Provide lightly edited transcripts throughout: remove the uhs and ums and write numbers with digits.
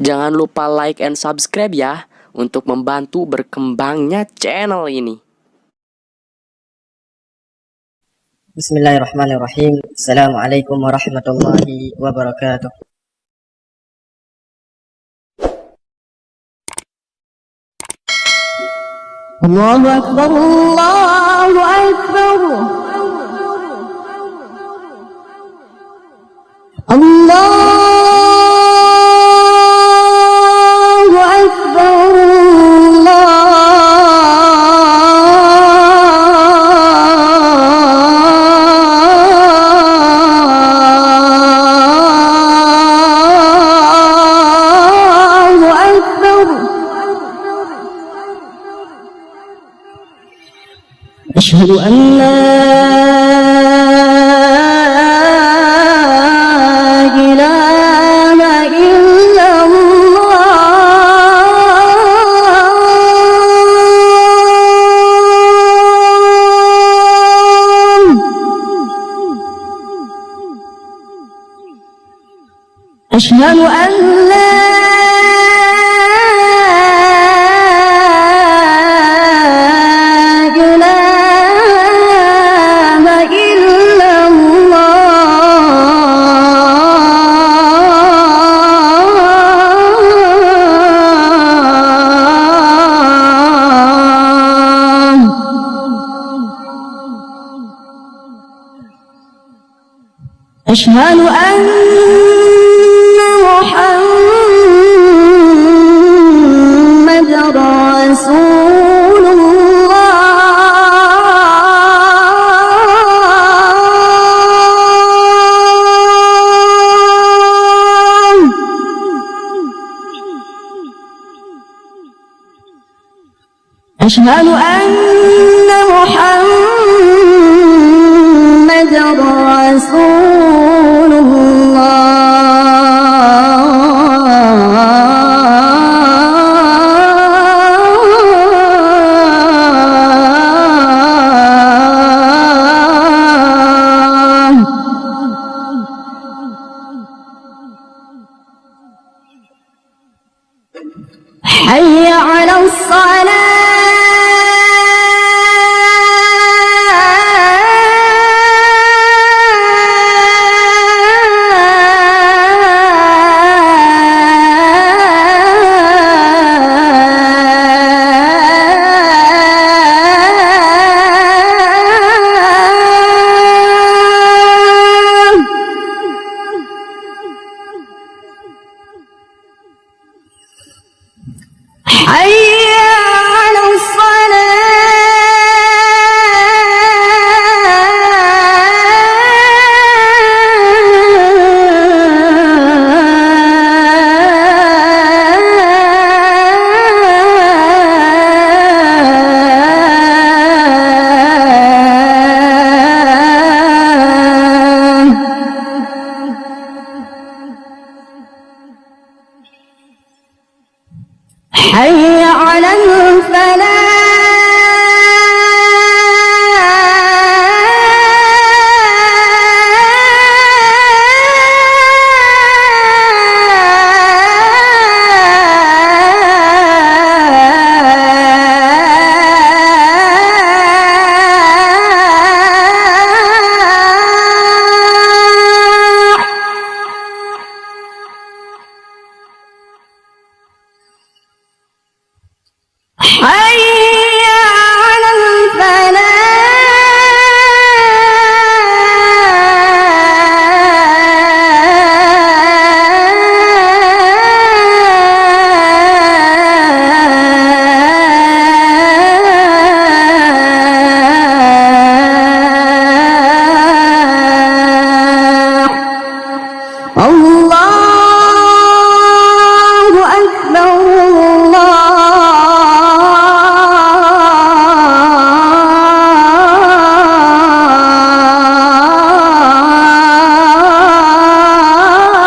Jangan lupa like and subscribe ya, untuk membantu berkembangnya channel ini. Bismillahirrahmanirrahim. Assalamualaikum warahmatullahi wabarakatuh. Allahu Akbar, Allahu Akbar. Allahu Akbar, Allahu Akbar. Asyhadu an la أشهد أن لا إله إلا الله. أشهد أن محمد رسول الله. أشهد أن محمد رسول حي على حي على حي على حي على الفلاح. الله أكبر،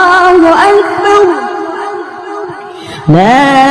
الله أكبر. لا